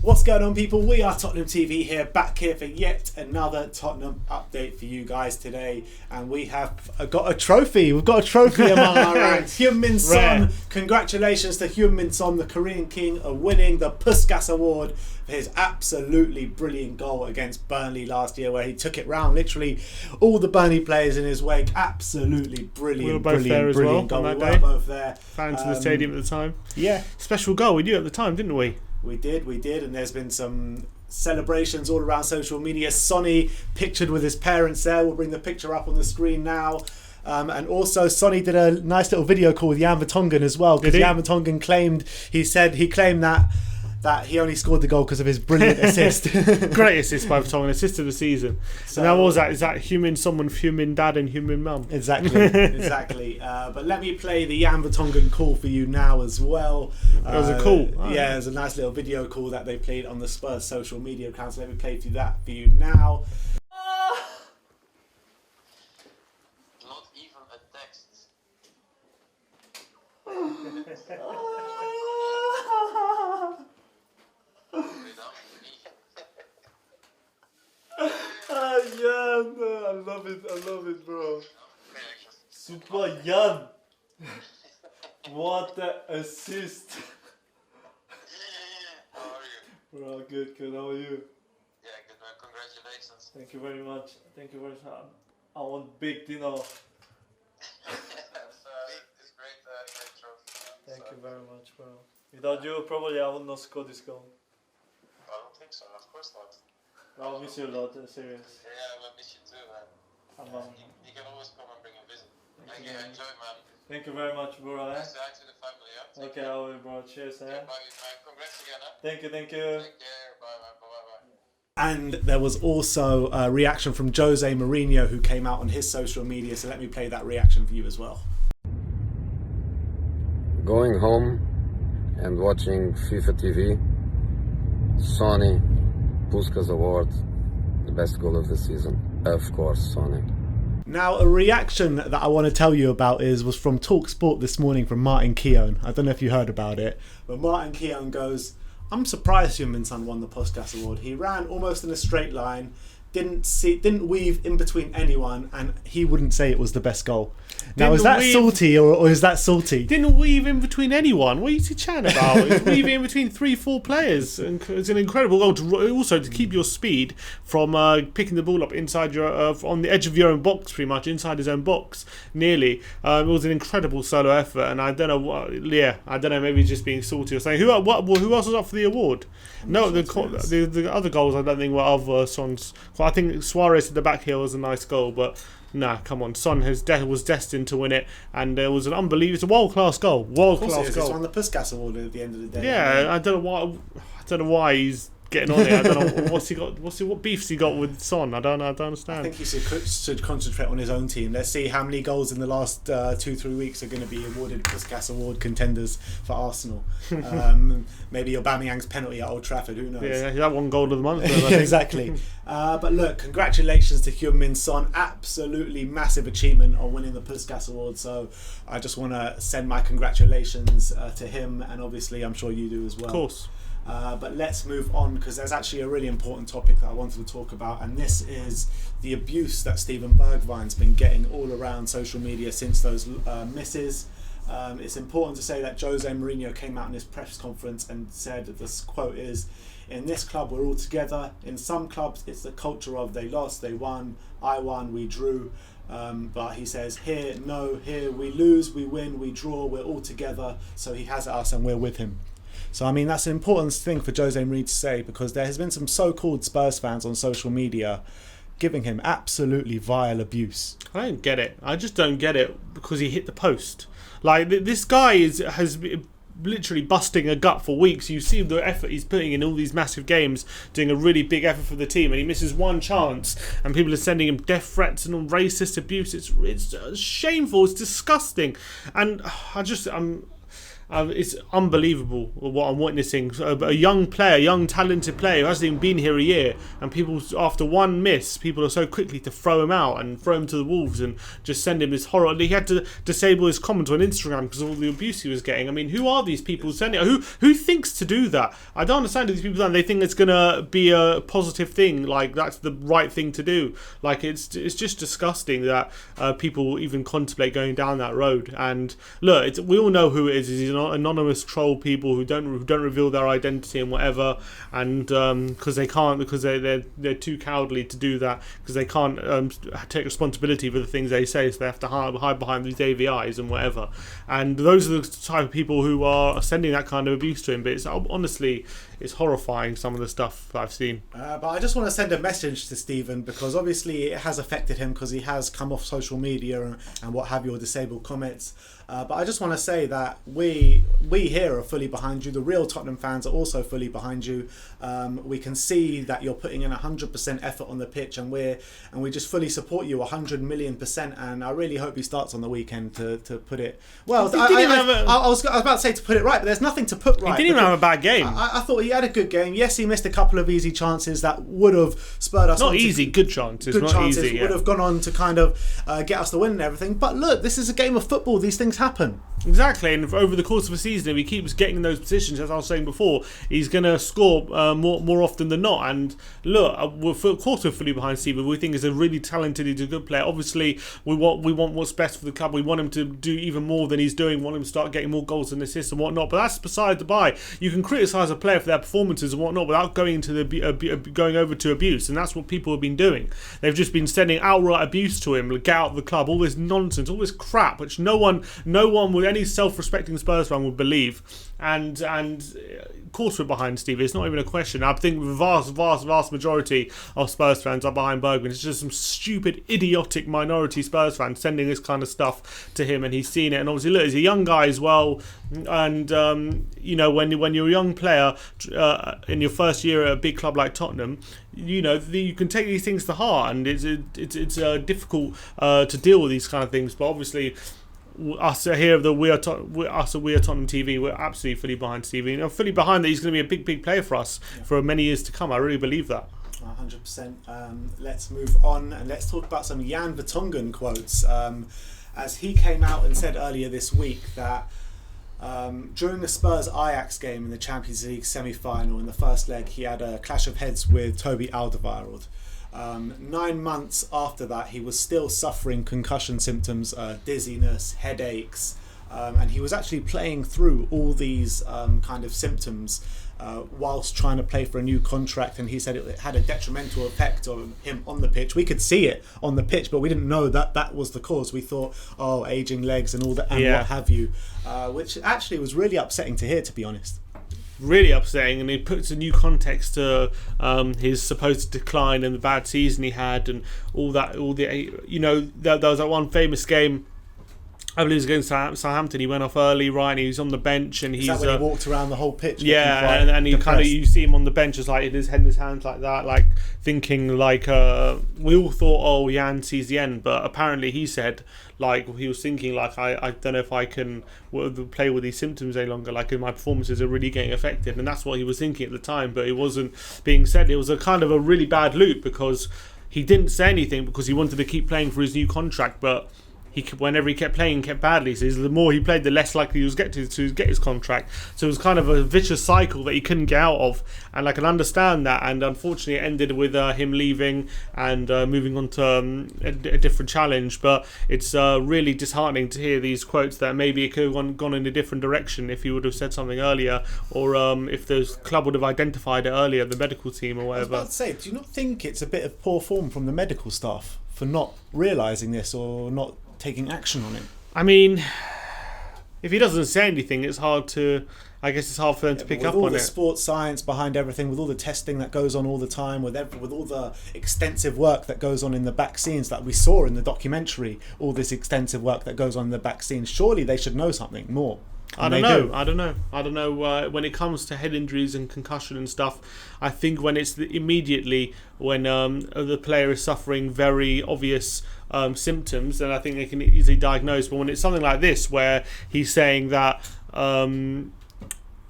What's going on, people? We are Tottenham TV here, back here for yet another Tottenham update for you guys today, and we have got a trophy. We've got a trophy among our ranks. Heung-min Son. Congratulations to Heung-min Son, the Korean king, of winning the Puskas Award for his absolutely brilliant goal against Burnley last year, where he took it round literally all the Burnley players in his wake. Absolutely brilliant, we were both there as well goal. on that we day. were both there. Fans in the stadium at the time. Yeah, special goal. We knew at the time, didn't we? We did, and there's been some celebrations all around social media. Sonny pictured with his parents there. We'll bring the picture up on the screen now. And also Sonny did a nice little video call with Vertonghen as well, because Vertonghen claimed that he only scored the goal because of his brilliant assist. Great assist by Vertonghen, assist of the season. So, and what was that? Is that Heung-min someone, Heung-min dad and Heung-min mum? Exactly. But let me play the Vertonghen call for you now as well. It was a call. Yeah, it was a nice little video call that they played on the Spurs social media accounts. So let me play through that for you now. Not even a text. Jan, I love it, bro. Super Jan. What an assist. How are you? Bro, good. How are you? Yeah, good man. Congratulations. Thank you very much. I want big dinner. It's great, great trophy. Thank you very much, bro. Without you, probably I would not score this goal. I don't think so. Of course not. I'll miss you a lot, serious. Yeah, I miss you too, man. You can always come and bring a visit. Enjoy, man. Thank you very much, bro. Say hi to the family, yeah? Okay, I will, bro. Cheers, Bye, man. Congrats again, huh? Thank you. Take care. Bye, man. Bye. And there was also a reaction from Jose Mourinho, who came out on his social media, so let me play that reaction for you as well. Going home and watching FIFA TV, Sonny, Puskas Award, the best goal of the season. Of course, Sonny. Now, a reaction that I want to tell you about was from TalkSport this morning from Martin Keown. I don't know if you heard about it, but Martin Keown goes, "I'm surprised Heung-min Son won the Puskas Award. He ran almost in a straight line, didn't weave in between anyone, and he wouldn't say it was the best goal." Now, is that salty or is that salty? Didn't weave in between anyone. What are you chatting about? He's weaving in between 3-4 players. It's an incredible goal. Also, to keep your speed from picking the ball up inside your on the edge of your own box, pretty much inside his own box, nearly. It was an incredible solo effort, and I don't know what. Yeah, I don't know. Maybe he's just being salty or saying who else was up for the award? No, the other goals I don't think were of Son's. I think Suarez at the back here was a nice goal, but. Nah, come on. Son was destined to win it, and it was an unbelievable. It's a world-class goal. It's won the Puskas Award at the end of the day. Yeah, I don't know why he's getting on it. I don't know what's he got. What beefs he got with Son? I don't understand. I think he should concentrate on his own team. Let's see how many goals in the last 2-3 weeks are going to be awarded Puskas Award contenders for Arsenal. Maybe Aubameyang's penalty at Old Trafford. Who knows? Yeah, that one goal of the month. Exactly. But look, congratulations to Heung-min Son. Absolutely massive achievement on winning the Puskas Award. So I just want to send my congratulations to him, and obviously I'm sure you do as well. Of course. But let's move on, because there's actually a really important topic that I wanted to talk about, and this is the abuse that Steven Bergwijn's been getting all around social media since those misses. It's important to say that Jose Mourinho came out in his press conference and said that this quote is, "In this club we're all together. In some clubs it's the culture of they lost, they won, I won, we drew. But he says here we lose, we win, we draw, we're all together. So he has us and we're with him." So I mean, that's an important thing for Jose Mourinho to say, because there has been some so-called Spurs fans on social media giving him absolutely vile abuse. I don't get it. I just don't get it, because he hit the post. Like, this guy has been literally busting a gut for weeks. You see the effort he's putting in all these massive games, doing a really big effort for the team, and he misses one chance and people are sending him death threats and all racist abuse. It's shameful. It's disgusting. And It's unbelievable what I'm witnessing. A young player, young talented player who hasn't even been here a year, and people, after one miss, people are so quickly to throw him out and throw him to the wolves and just send him this horror. He had to disable his comments on Instagram because of all the abuse he was getting. I mean, who are these people sending? Who thinks to do that? I don't understand these people. They think it's gonna be a positive thing, like that's the right thing to do. Like it's just disgusting that people even contemplate going down that road. And look, we all know who it is. He's anonymous troll people who don't reveal their identity and whatever, and because they can't, because they're too cowardly to do that, because they can't take responsibility for the things they say, so they have to hide behind these AVIs and whatever. And those are the type of people who are sending that kind of abuse to him. But it's honestly, it's horrifying, some of the stuff that I've seen. But I just want to send a message to Stephen, because obviously it has affected him, because he has come off social media and what have you, or disabled comments. But I just want to say that we here are fully behind you. The real Tottenham fans are also fully behind you. We can see that you're putting in 100% effort on the pitch, and we just fully support you 100,000,000%. And I really hope he starts on the weekend to put it well. I was about to say to put it right, but there's nothing to put right. He didn't even have a bad game. I thought he had a good game. Yes, he missed a couple of easy chances that would have spurred us. Not easy, good chances. Good chances easy, would have gone on to kind of get us the win and everything. But look, this is a game of football. These things happen. Exactly, and over the course of a season, if he keeps getting in those positions, as I was saying before, he's going to score more often than not. And look, of course we're fully behind Steven. We think he's a really talented, he's a good player. Obviously, we want what's best for the club. We want him to do even more than he's doing. We want him to start getting more goals and assists and whatnot. But that's beside the by. You can criticise a player for their performances and whatnot without going into going over to abuse, and that's what people have been doing. They've just been sending outright abuse to him, get out of the club, all this nonsense, all this crap, which no one with any self-respecting Spurs fan would believe. And of course we're behind Steve. It's not even a question. I think the vast majority of Spurs fans are behind Bergwijn. It's just some stupid, idiotic minority Spurs fans sending this kind of stuff to him, and he's seen it. And obviously, look, he's a young guy as well. And when you're a young player in your first year at a big club like Tottenham, you can take these things to heart, and it's difficult to deal with these kind of things. But obviously, us here, at Tottenham TV, we're absolutely fully behind Stevie. Fully behind that he's going to be a big player for us for many years to come. I really believe that. 100%. Let's move on and let's talk about some Jan Vertonghen quotes. As he came out and said earlier this week that during the Spurs-Ajax game in the Champions League semi-final, in the first leg, he had a clash of heads with Toby Alderweireld. 9 months after that, he was still suffering concussion symptoms, dizziness, headaches, and he was actually playing through all these kind of symptoms whilst trying to play for a new contract. And he said it had a detrimental effect on him on the pitch. We could see it on the pitch, but we didn't know that was the cause. We thought, aging legs and all that, and what have you, which actually was really upsetting to hear, to be honest. Really upsetting, and it puts a new context to his supposed decline and the bad season he had, and all that. There was that one famous game, I believe it was against Southampton. He went off early, right? And he was on the bench, and he's when he walked around the whole pitch. Yeah, and he kind of, you see him on the bench, just like in his head in his hands like that, like thinking like we all thought, Jan sees the end, but apparently he said, like, he was thinking like, I don't know if I can play with these symptoms any longer, like my performances are really getting affected, and that's what he was thinking at the time, but it wasn't being said. It was a kind of a really bad loop, because he didn't say anything because he wanted to keep playing for his new contract, but whenever he kept playing, kept badly. So the more he played, the less likely he was to get his contract. So it was kind of a vicious cycle that he couldn't get out of. And I can understand that. And unfortunately, it ended with him leaving and moving on to a different challenge. But it's really disheartening to hear these quotes that maybe it could have gone in a different direction if he would have said something earlier, or if the club would have identified it earlier, the medical team or whatever. I was about to say, do you not think it's a bit of poor form from the medical staff for not realising this or not taking action on it? I mean, if he doesn't say anything, it's hard for them to pick up on it. With all the sports science behind everything, with all the testing that goes on all the time, with all the extensive work that goes on in the back scenes that we saw in the documentary, all this extensive work that goes on in the back scenes, surely they should know something more. I don't know. When it comes to head injuries and concussion and stuff, I think when it's immediately when the player is suffering very obvious symptoms, then I think they can easily diagnose. But when it's something like this, where he's saying that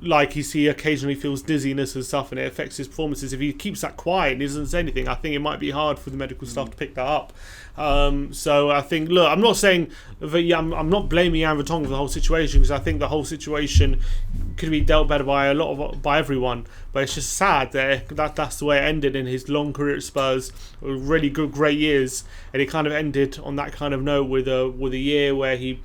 like he occasionally feels dizziness and stuff, and it affects his performances. If he keeps that quiet and he doesn't say anything, I think it might be hard for the medical staff to pick that up. So I think, look, I'm not saying that, I'm not blaming Jan Vertonghen for the whole situation, because I think the whole situation could be dealt better by by everyone. But it's just sad that that's the way it ended in his long career at Spurs, really good, great years, and it kind of ended on that kind of note with a year where he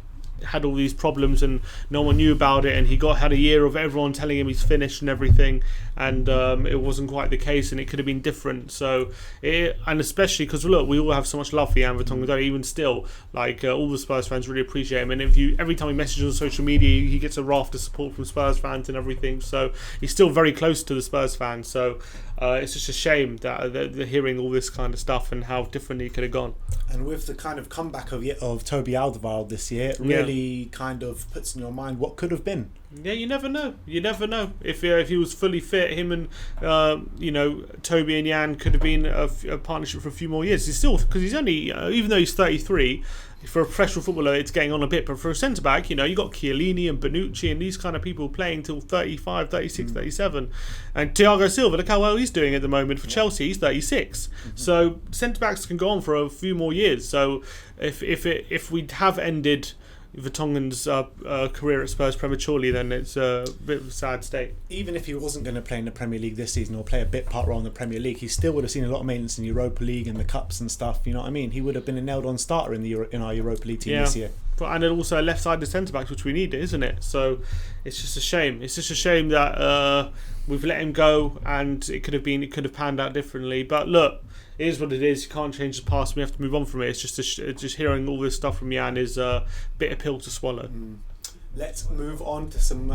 had all these problems and no one knew about it, and he had a year of everyone telling him he's finished and everything, and it wasn't quite the case, and it could have been different. So and especially because, look, we all have so much love for Jan Vertonghen, even still, like all the Spurs fans really appreciate him, and every time he messages on social media, he gets a raft of support from Spurs fans and everything, so he's still very close to the Spurs fans. So it's just a shame that they're hearing all this kind of stuff and how differently it could have gone. And with the kind of comeback of Toby Alderweireld this year, it really kind of puts in your mind what could have been. Yeah, you never know. You never know. If he was fully fit, him and Toby and Jan could have been a partnership for a few more years. He's still, because he's only, even though he's 33, for a professional footballer, it's getting on a bit. But for a centre back, you got Chiellini and Bonucci and these kind of people playing till 35, 36, 37. And Thiago Silva, look how well he's doing at the moment for Chelsea. He's 36. So centre backs can go on for a few more years. So if we have ended Vertonghen's career at Spurs prematurely, then it's a bit of a sad state. Even if he wasn't going to play in the Premier League this season or play a bit part role in the Premier League, he still would have seen a lot of maintenance in Europa League and the Cups and stuff. You know what I mean? He would have been a nailed-on starter in our Europa League team this year. And then also a left-sided centre-backs, which we need, isn't it? So it's just a shame. It's just a shame that we've let him go, and it could have panned out differently. But look, it is what it is. You can't change the past. We have to move on from it. It's just hearing all this stuff from Jan is a bitter pill to swallow. Let's move on to some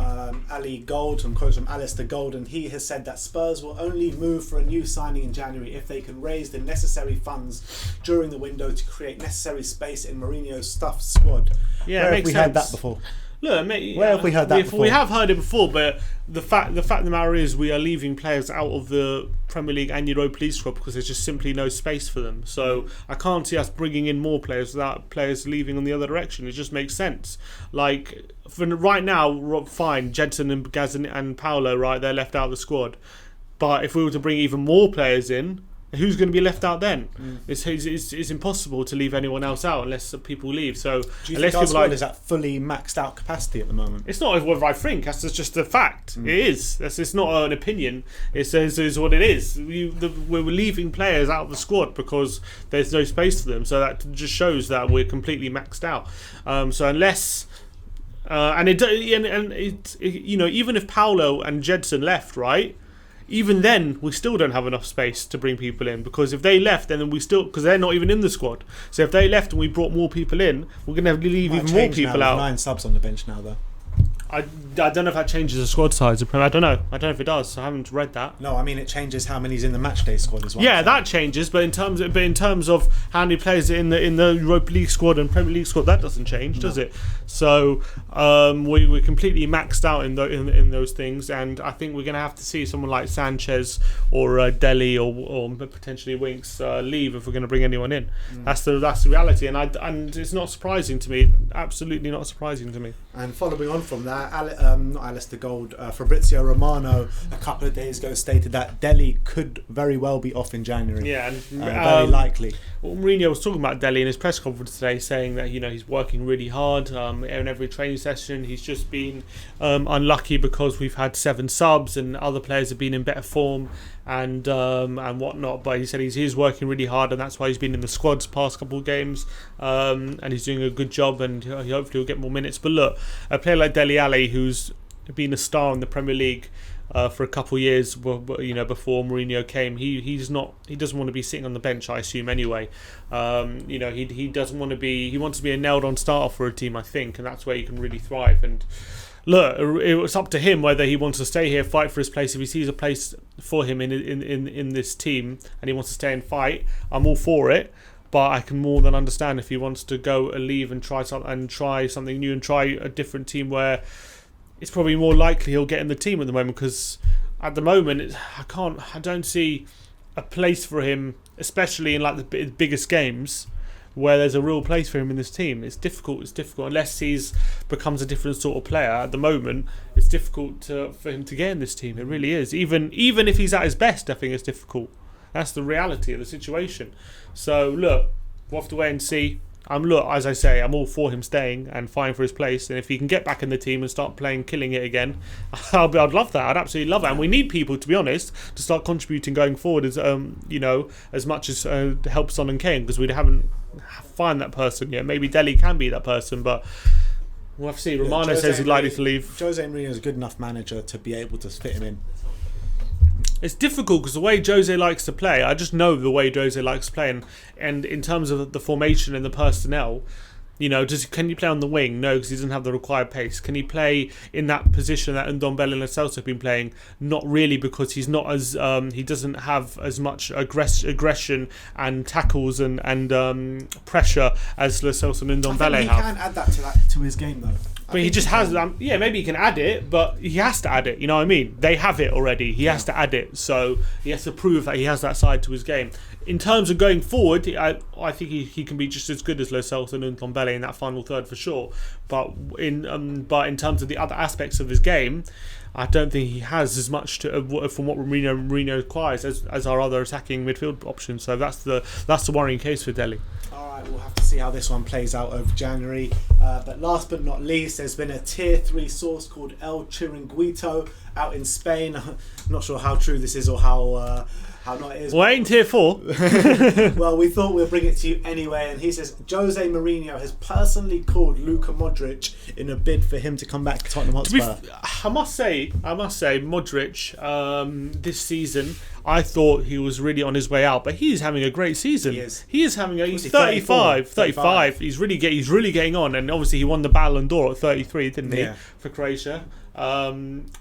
Ali Gold, some quotes from Alistair Gold, and he has said that Spurs will only move for a new signing in January if they can raise the necessary funds during the window to create necessary space in Mourinho's stuffed squad. Yeah, Where it have makes we sense. heard that before? Look, where have we heard that before? We have heard it before, but the fact of the matter is we are leaving players out of the Premier League and Europa League squad because there's just simply no space for them. So I can't see us bringing in more players without players leaving on the other direction. It just makes sense. Like, for right now, fine, Jensen and Gazan and Paolo, right, they're left out of the squad. But if we were to bring even more players in, who's going to be left out then? It's impossible to leave anyone else out unless people leave. So do you think our squad is at fully maxed out capacity at the moment? It's not what I think. That's just a fact. It is. It's not an opinion. It's what it is. We're leaving players out of the squad because there's no space for them. So that just shows that we're completely maxed out. So unless even if Paolo and Jedson left, right? Even then, we still don't have enough space to bring people in, because if they left, then because they're not even in the squad. So if they left and we brought more people in, we're going to have to leave even more people out. 9 subs on the bench now, though. I don't know if that changes the squad size. I don't know. I don't know if it does. I haven't read that. No, I mean it changes how many's in the matchday squad as well. Yeah, that changes. But in terms of how many players in the Europa League squad and Premier League squad, that doesn't change, does it? So we're completely maxed out in those things, and I think we're going to have to see someone like Sanchez or Dele or potentially Winks leave if we're going to bring anyone in. That's the reality, and it's not surprising to me. Absolutely not surprising to me. And following on from that, not Alistair Gold, Fabrizio Romano a couple of days ago stated that Dele could very well be off in January. Yeah, and very likely. Well, Mourinho was talking about Dele in his press conference today, saying that he's working really hard in every training session. He's just been unlucky because we've had 7 subs and other players have been in better form and whatnot. But he said he's working really hard, and that's why he's been in the squad's past couple of games, and he's doing a good job, and he hopefully will get more minutes. But look, a player like Dele Alli, who's been a star in the Premier League for a couple of years, before Mourinho came, he doesn't want to be sitting on the bench, I assume anyway. He doesn't want to be. He wants to be a nailed-on starter for a team, I think, and that's where he can really thrive. And look, it's up to him whether he wants to stay here, fight for his place. If he sees a place for him in this team and he wants to stay and fight, I'm all for it. But I can more than understand if he wants to go and leave and try something new and try a different team where it's probably more likely he'll get in the team at the moment, because at the moment I don't see a place for him, especially in like the biggest games, where there's a real place for him in this team. It's difficult unless he's becomes a different sort of player. At the moment, it's difficult for him to get in this team. It really is. Even if he's at his best, I think it's difficult. That's the reality of the situation. So look, we'll have to wait and see. As I say, I'm all for him staying and fighting for his place. And if he can get back in the team and start killing it again, I'd love that. I'd absolutely love that. And we need people, to be honest, to start contributing going forward as as much as to help Son and Kane, because we haven't found that person yet. Maybe Dele can be that person, but we'll have to see. Romano says he's likely to leave. Jose Mourinho is a good enough manager to be able to fit him in. It's difficult because the way Jose likes to play, I just know the way Jose likes to play, and in terms of the formation and the personnel, can you play on the wing? No, because he doesn't have the required pace. Can he play in that position that Ndombele and Lo Celso have been playing? Not really, because he's not as he doesn't have as much aggression and tackles and pressure as Lo Celso and Ndombele have. He can add that to his game though. But he just has, maybe he can add it, but he has to add it, you know what I mean? They have it already, he has to add it, so he has to prove that he has that side to his game. In terms of going forward, I think he can be just as good as Lo Celso and Ndombele in that final third for sure. But in terms of the other aspects of his game, I don't think he has as much from what Mourinho requires as our other attacking midfield options. So that's the worrying case for Dele. Alright, we'll have to see how this one plays out over January. But last but not least, there's been a tier 3 source called El Chiringuito out in Spain. I'm not sure how true this is or how not it is. Well, ain't tier 4. Well, we thought we'd bring it to you anyway. And he says Jose Mourinho has personally called Luka Modric in a bid for him to come back to Tottenham Hotspur. I must say, Modric, this season, I thought he was really on his way out, but he's having a great season. He is having he's 35. He's really getting on, and obviously he won the Ballon d'Or at 33, didn't he, for Croatia?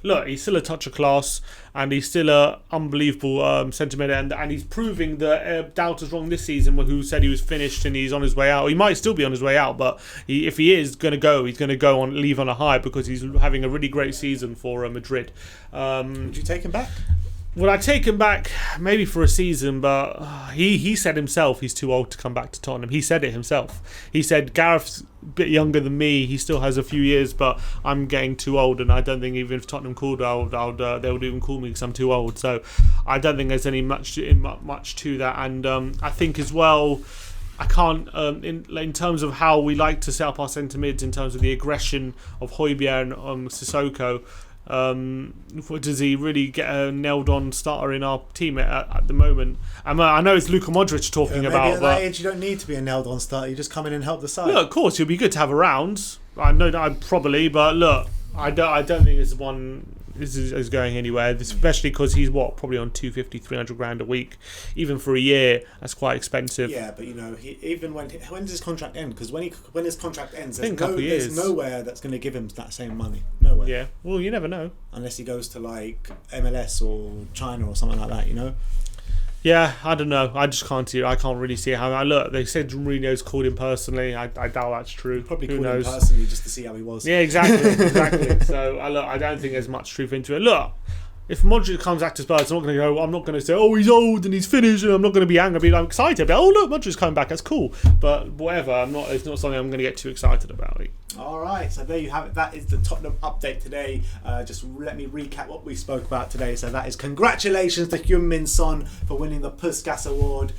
Look, he's still a touch of class, and he's still a unbelievable centre mid, and he's proving the doubters wrong this season, who said he was finished and he's on his way out. He might still be on his way out, but if he is going to go, he's going to leave on a high, because he's having a really great season for Madrid. Would you take him back? Would I take him back? Maybe for a season, but he said himself he's too old to come back to Tottenham. He said it himself. He said, Gareth's a bit younger than me. He still has a few years, but I'm getting too old, and I don't think even if Tottenham called, they would even call me because I'm too old. So I don't think there's any much to that. And I think as well, I can't, in terms of how we like to set up our centre mids, in terms of the aggression of Højbjerg and Sissoko, does he really get a nailed-on starter in our team at the moment? I know it's Luka Modric talking about, at that age you don't need to be a nailed-on starter. You just come in and help the side. Look, of course, he'll be good to have around. I know that probably, but look, I don't think this is going anywhere, especially because he's probably on 250, 300 grand a week. Even for a year, that's quite expensive. Yeah, but even when does his contract end? Because when his contract ends, there's nowhere that's going to give him that same money. Nowhere. Yeah, well, you never know. Unless he goes to like MLS or China or something like that, Yeah, I don't know. I just can't see it. I can't really see how. Look, they said Mourinho's called him personally. I doubt that's true. Probably called him personally just to see how he was. Yeah, exactly. So I don't think there's much truth into it. Look, if Modric comes back to Spurs, I'm not going to say, oh, he's old and he's finished, and I'm not going to be angry. I'm excited about, oh look, Modric's coming back. That's cool. But whatever, it's not something I'm going to get too excited about. All right, so there you have it. That is the Tottenham update today. Just let me recap what we spoke about today. So that is congratulations to Heung-min Son for winning the Puskas Award.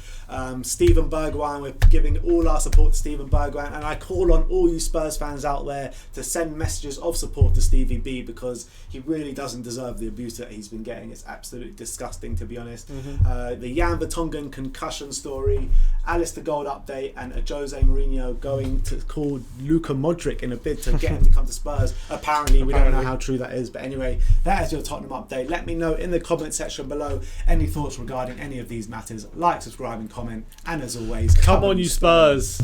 Steven Bergwijn, we're giving all our support to Steven Bergwijn, and I call on all you Spurs fans out there to send messages of support to Stevie B, because he really doesn't deserve the abuse that he's been getting. It's absolutely disgusting, to be honest. The Jan Vertonghen concussion story, Alistair Gold update, and a Jose Mourinho going to call Luka Modric in a bid to get him to come to Spurs. Apparently, we don't know how true that is, but anyway, that is your Tottenham update. Let me know in the comment section below any thoughts regarding any of these matters. Like, subscribe and comment, and as always, come on you Spurs.